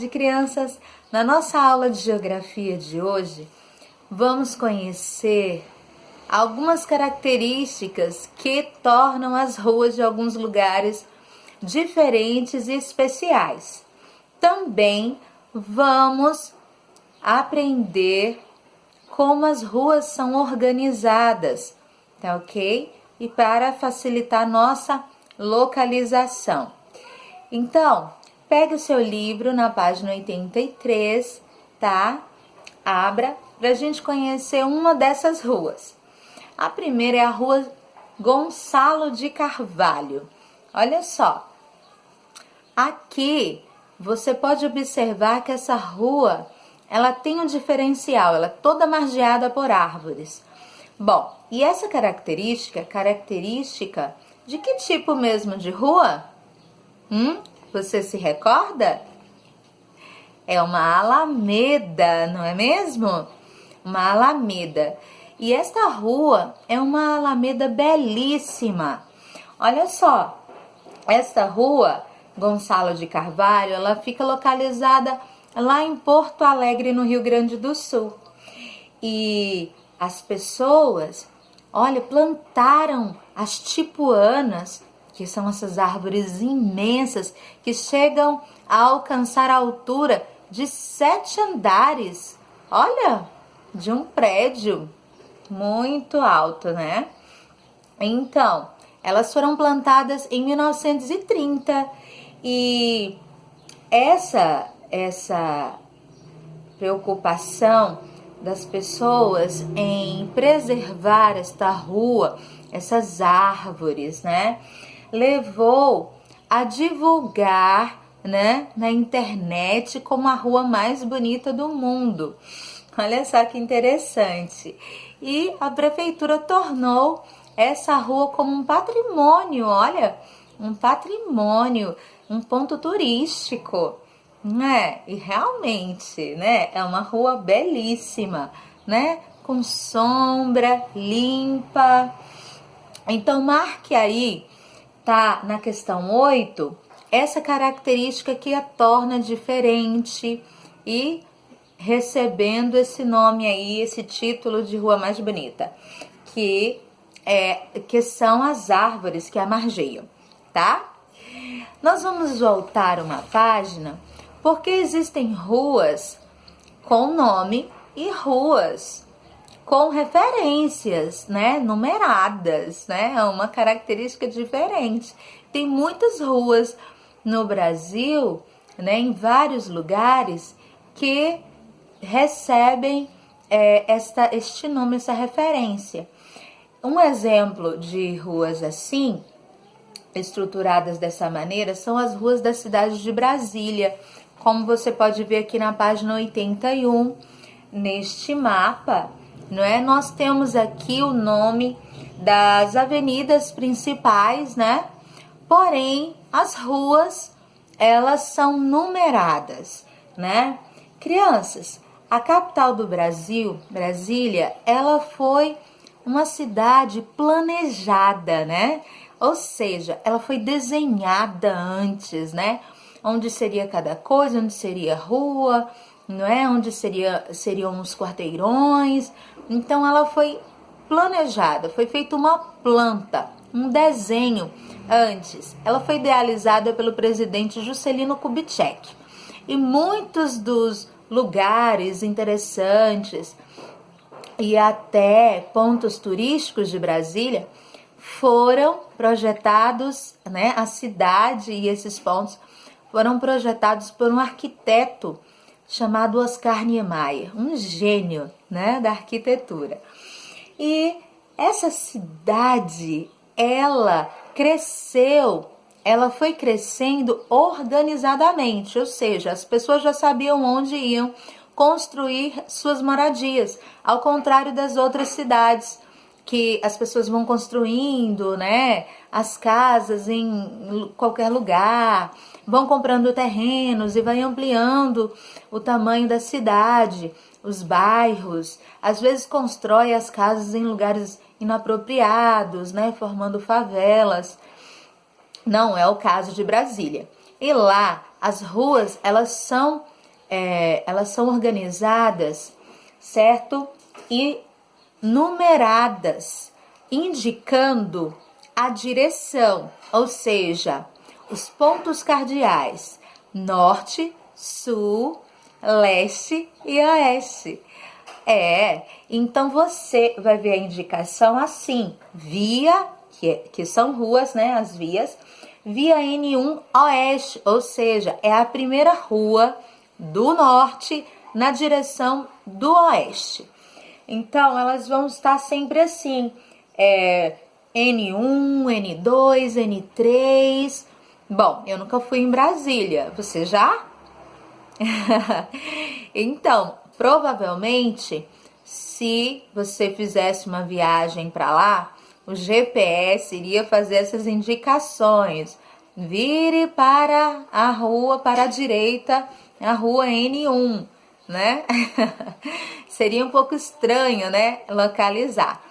tarde, crianças! Na nossa aula de geografia de hoje, vamos conhecer algumas características que tornam as ruas de alguns lugares diferentes e especiais. Também vamos aprender como as ruas são organizadas, tá ok? E para facilitar nossa localização. Então, pegue o seu livro na página 83, tá? Abra para a gente conhecer uma dessas ruas. A primeira é a Rua Gonçalo de Carvalho. Olha só, aqui você pode observar que essa rua, ela tem um diferencial, ela é toda margeada por árvores. Bom, e essa característica de que tipo mesmo de rua? Você se recorda? É uma alameda, não é mesmo? Uma alameda. E esta rua é uma alameda belíssima. Olha só, esta rua, Gonçalo de Carvalho, ela fica localizada lá em Porto Alegre, no Rio Grande do Sul. E as pessoas, olha, plantaram as tipuanas, que são essas árvores imensas que chegam a alcançar a altura de 7 andares. Olha, de um prédio muito alto, né? Então, elas foram plantadas em 1930 e essa preocupação das pessoas em preservar esta rua, essas árvores, né, levou a divulgar, né, na internet como a rua mais bonita do mundo. Olha só que interessante. E a prefeitura tornou essa rua como um patrimônio, olha, um patrimônio, um ponto turístico, né? E realmente, né, é uma rua belíssima, né? Com sombra, limpa. Então, marque aí, tá, na questão 8, essa característica que a torna diferente e recebendo esse nome aí, esse título de rua mais bonita, que são as árvores que a margeiam, tá? Nós vamos voltar uma página, porque existem ruas com nome e ruas com referências, né, numeradas, né, é uma característica diferente. Tem muitas ruas no Brasil, né, em vários lugares, que recebem este nome, essa referência. Um exemplo de ruas assim, estruturadas dessa maneira, são as ruas da cidade de Brasília, como você pode ver aqui na página 81, neste mapa, não é? Nós temos aqui o nome das avenidas principais, né? Porém, as ruas, elas são numeradas, né? Crianças, a capital do Brasil, Brasília, ela foi uma cidade planejada, né? Ou seja, ela foi desenhada antes, né? Onde seria cada coisa, onde seria rua, não é? Onde seriam os quarteirões. Então, ela foi planejada, foi feita uma planta, um desenho antes. Ela foi idealizada pelo presidente Juscelino Kubitschek. E muitos dos lugares interessantes e até pontos turísticos de Brasília foram projetados, né? A cidade e esses pontos foram projetados por um arquiteto chamado Oscar Niemeyer, um gênio, né, da arquitetura. E essa cidade, ela foi crescendo organizadamente, ou seja, as pessoas já sabiam onde iam construir suas moradias, ao contrário das outras cidades, que as pessoas vão construindo, né, as casas em qualquer lugar, vão comprando terrenos e vai ampliando o tamanho da cidade, os bairros, às vezes constrói as casas em lugares inapropriados, né, formando favelas. Não é o caso de Brasília. E lá, as ruas, elas são elas são organizadas, certo? E numeradas, indicando a direção, ou seja, os pontos cardeais: norte, sul, leste e oeste. Então você vai ver a indicação assim: via, que são ruas, né? As vias, via N1 oeste, ou seja, é a primeira rua do norte na direção do oeste. Então, elas vão estar sempre assim, N1, N2, N3. Bom, eu nunca fui em Brasília, você já? Então, provavelmente, se você fizesse uma viagem para lá, o GPS iria fazer essas indicações. Vire para a rua, para a direita, a rua N1, né? Seria um pouco estranho, né? Localizar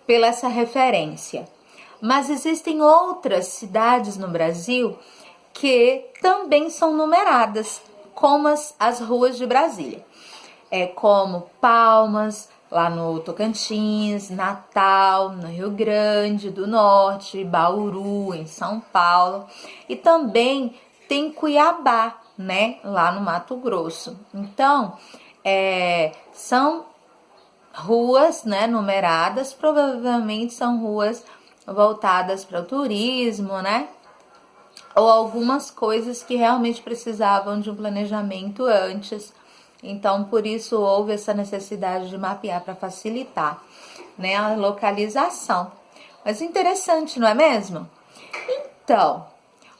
pela essa referência. Mas existem outras cidades no Brasil que também são numeradas, como as ruas de Brasília. Como Palmas, lá no Tocantins, Natal, no Rio Grande do Norte, Bauru, em São Paulo. E também tem Cuiabá, né, lá no Mato Grosso. Então, são ruas, né, numeradas, provavelmente são ruas voltadas para o turismo, né, ou algumas coisas que realmente precisavam de um planejamento antes. Então, por isso houve essa necessidade de mapear para facilitar, né, a localização. Mas interessante, não é mesmo? Então,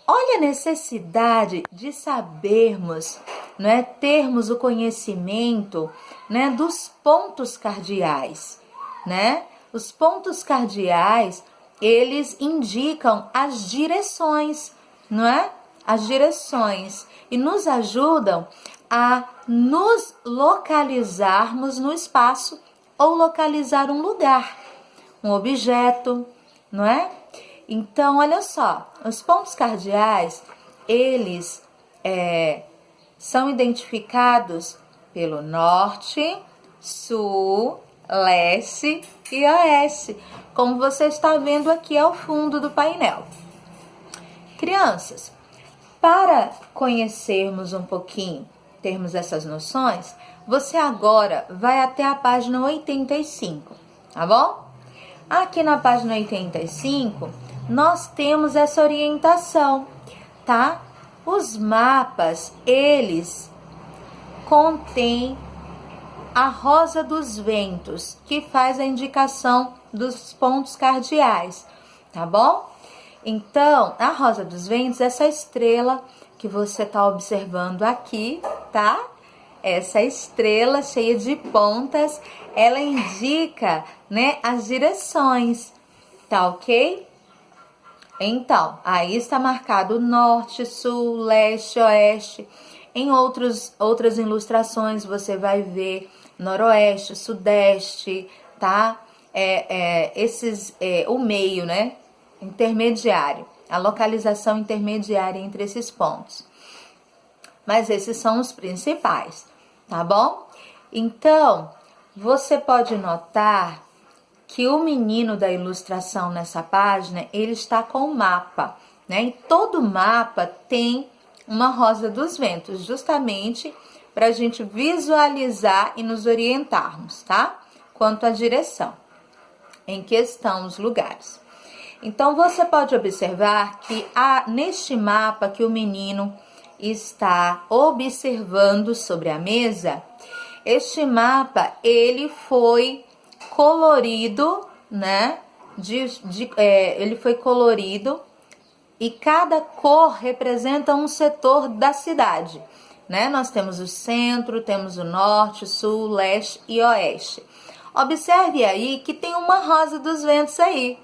olha a necessidade de sabermos, né, termos o conhecimento, né, dos pontos cardeais, né? Os pontos cardeais, eles indicam as direções, não é? As direções, e nos ajudam a nos localizarmos no espaço ou localizar um lugar, um objeto, não é? Então, olha só, os pontos cardeais, eles são identificados pelo norte, sul, leste e oeste, como você está vendo aqui ao fundo do painel. Crianças, para conhecermos um pouquinho, termos essas noções, você agora vai até a página 85, tá bom? Aqui na página 85, nós temos essa orientação, tá? Os mapas, eles contêm a rosa dos ventos, que faz a indicação dos pontos cardeais, tá bom? Então, a rosa dos ventos, essa estrela que você está observando aqui, tá? Essa estrela cheia de pontas, ela indica, né, as direções, tá ok? Então, aí está marcado norte, sul, leste, oeste. Em outras ilustrações você vai ver noroeste, sudeste, tá? O meio, né? Intermediário, a localização intermediária entre esses pontos. Mas esses são os principais, tá bom? Então, você pode notar que o menino da ilustração nessa página, ele está com o mapa, né? E todo mapa tem uma rosa dos ventos, justamente para a gente visualizar e nos orientarmos, tá? Quanto à direção, em que estão os lugares. Então, você pode observar que neste mapa que o menino está observando sobre a mesa, este mapa, ele foi colorido, né? Ele foi colorido e cada cor representa um setor da cidade, né? Nós temos o centro, temos o norte, sul, leste e oeste. Observe aí que tem uma rosa dos ventos aí,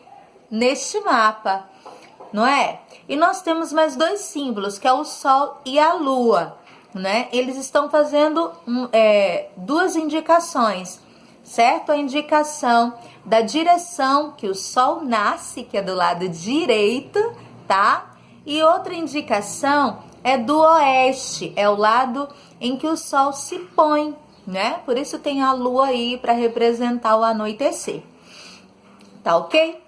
neste mapa, não é? E nós temos mais dois símbolos, que é o sol e a lua, né? Eles estão fazendo duas indicações, certo? A indicação da direção que o sol nasce, que é do lado direito, tá? E outra indicação é do oeste, é o lado em que o sol se põe, né? Por isso tem a lua aí para representar o anoitecer. Tá ok?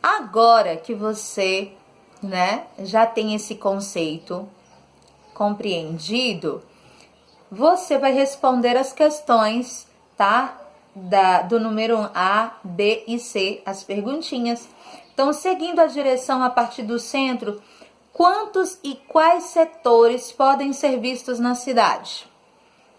Agora que você, né, já tem esse conceito compreendido, você vai responder as questões, tá? Do número 1, A, B e C, as perguntinhas. Então, seguindo a direção a partir do centro, quantos e quais setores podem ser vistos na cidade?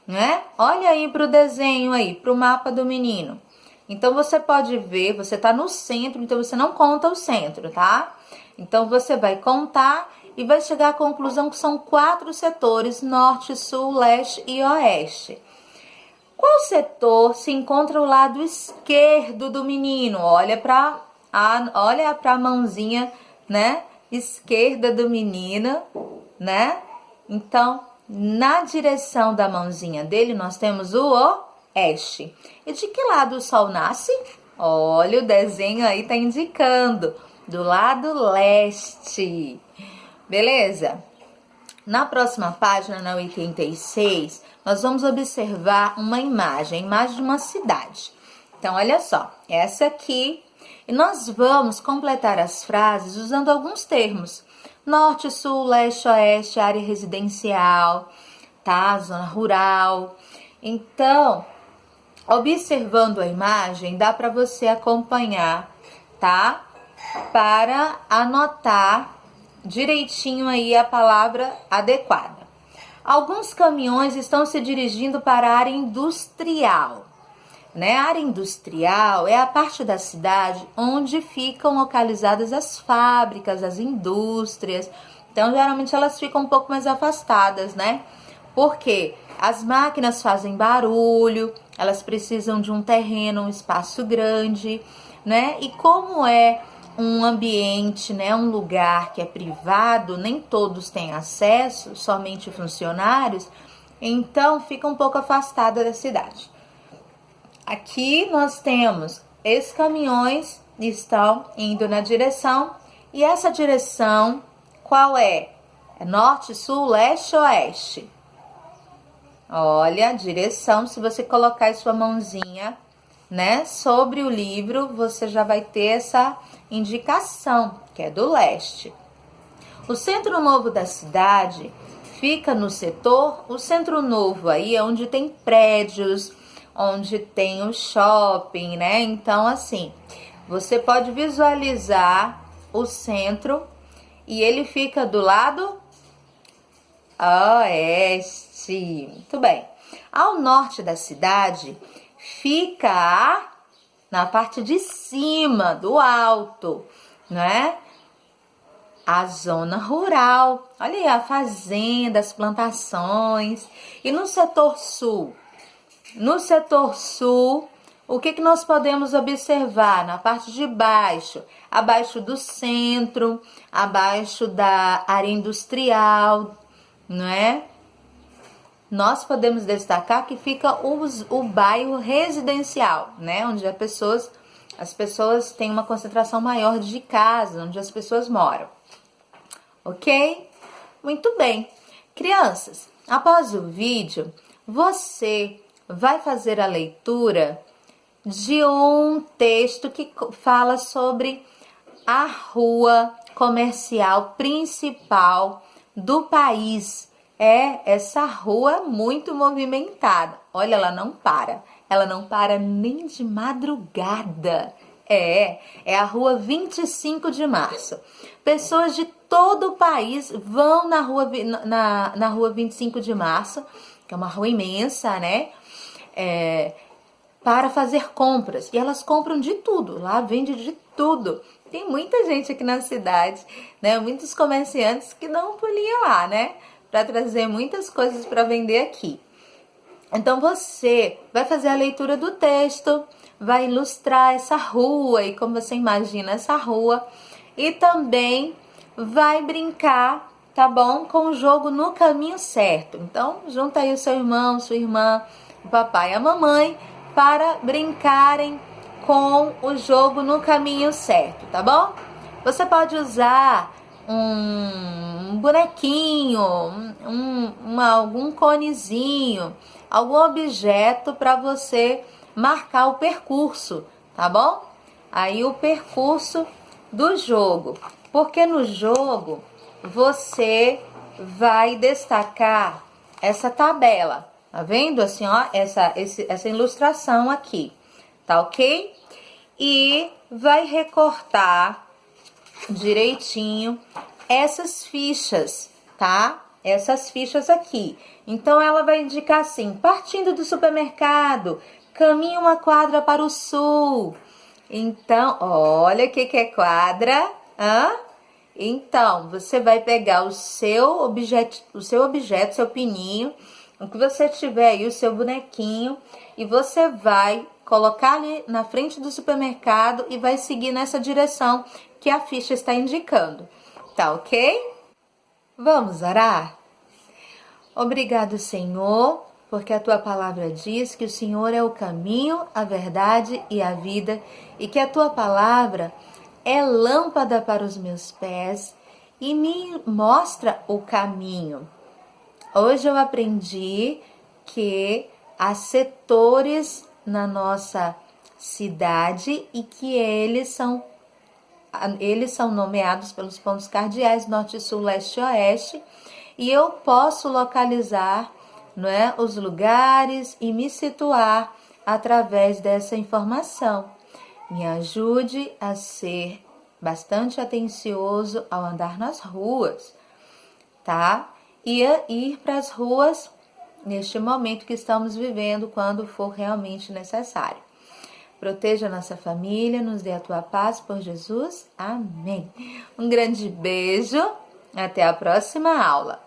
Né? Olha aí para o desenho aí, para o mapa do menino. Então, você pode ver, você está no centro, então você não conta o centro, tá? Então, você vai contar e vai chegar à conclusão que são 4 setores, norte, sul, leste e oeste. Qual setor se encontra ao lado esquerdo do menino? Olha para a mãozinha, né? Esquerda do menino, né? Então, na direção da mãozinha dele, nós temos o oeste. E de que lado o sol nasce? Olha, o desenho aí tá indicando. Do lado leste. Beleza? Na próxima página, na 86, nós vamos observar uma imagem, a imagem de uma cidade. Então, olha só, essa aqui. E nós vamos completar as frases usando alguns termos. Norte, sul, leste, oeste, área residencial, tá? Zona rural. Então, observando a imagem, dá para você acompanhar, tá? Para anotar direitinho aí a palavra adequada. Alguns caminhões estão se dirigindo para a área industrial. Né? A área industrial é a parte da cidade onde ficam localizadas as fábricas, as indústrias. Então, geralmente elas ficam um pouco mais afastadas, né? Porque as máquinas fazem barulho, elas precisam de um terreno, um espaço grande, né? E como é um ambiente, né, um lugar que é privado, nem todos têm acesso, somente funcionários, então fica um pouco afastada da cidade. Aqui nós temos, esses caminhões estão indo na direção, e essa direção, qual é? É norte, sul, leste ou oeste? Olha, a direção, se você colocar a sua mãozinha, né, sobre o livro, você já vai ter essa indicação, que é do leste. O centro novo da cidade fica no setor, o centro novo aí é onde tem prédios, onde tem o shopping, né? Então, assim, você pode visualizar o centro e ele fica do lado oeste. Muito bem. Ao norte da cidade fica na parte de cima, do alto, né? A zona rural. Olha aí, a fazenda, as plantações. E no setor sul? No setor sul, o que nós podemos observar? Na parte de baixo, abaixo do centro, abaixo da área industrial, não é? Nós podemos destacar que fica o bairro residencial, né? Onde as pessoas têm uma concentração maior de casas, onde as pessoas moram. Ok? Muito bem. Crianças, após o vídeo, você vai fazer a leitura de um texto que fala sobre a rua comercial principal do país. Essa rua é muito movimentada. Olha, ela não para nem de madrugada. É a rua 25 de março. Pessoas de todo o país vão na rua 25 de março, que é uma rua imensa, né? Para fazer compras. E elas compram de tudo, lá vende de tudo. Tem muita gente aqui na cidade, né? Muitos comerciantes que dão um pulinho lá, né? Para trazer muitas coisas para vender aqui. Então você vai fazer a leitura do texto, vai ilustrar essa rua e como você imagina essa rua, e também vai brincar, tá bom? Com o jogo No Caminho Certo. Então junta aí o seu irmão, sua irmã, o papai e a mamãe para brincarem com o jogo No Caminho Certo, tá bom? Você pode usar um bonequinho, algum conezinho, algum objeto para você marcar o percurso, tá bom? Aí o percurso do jogo, porque no jogo você vai destacar essa tabela, tá vendo assim, ó, essa ilustração aqui, tá ok? E vai recortar direitinho essas fichas, tá? Essas fichas aqui. Então, ela vai indicar assim, partindo do supermercado, caminhe uma quadra para o sul. Então, olha o que é quadra, Então, você vai pegar o seu objeto, seu pininho, o que você tiver aí, o seu bonequinho, e você vai colocar ali na frente do supermercado e vai seguir nessa direção que a ficha está indicando. Tá ok? Vamos orar? Obrigado, Senhor, porque a tua palavra diz que o Senhor é o caminho, a verdade e a vida, e que a tua palavra é lâmpada para os meus pés e me mostra o caminho. Hoje eu aprendi que há setores na nossa cidade e que eles são nomeados pelos pontos cardeais norte, sul, leste e oeste, e eu posso localizar, não é, os lugares e me situar através dessa informação. Me ajude a ser bastante atencioso ao andar nas ruas, tá? E a ir para as ruas neste momento que estamos vivendo, quando for realmente necessário. Proteja a nossa família, nos dê a tua paz por Jesus. Amém. Um grande beijo, até a próxima aula.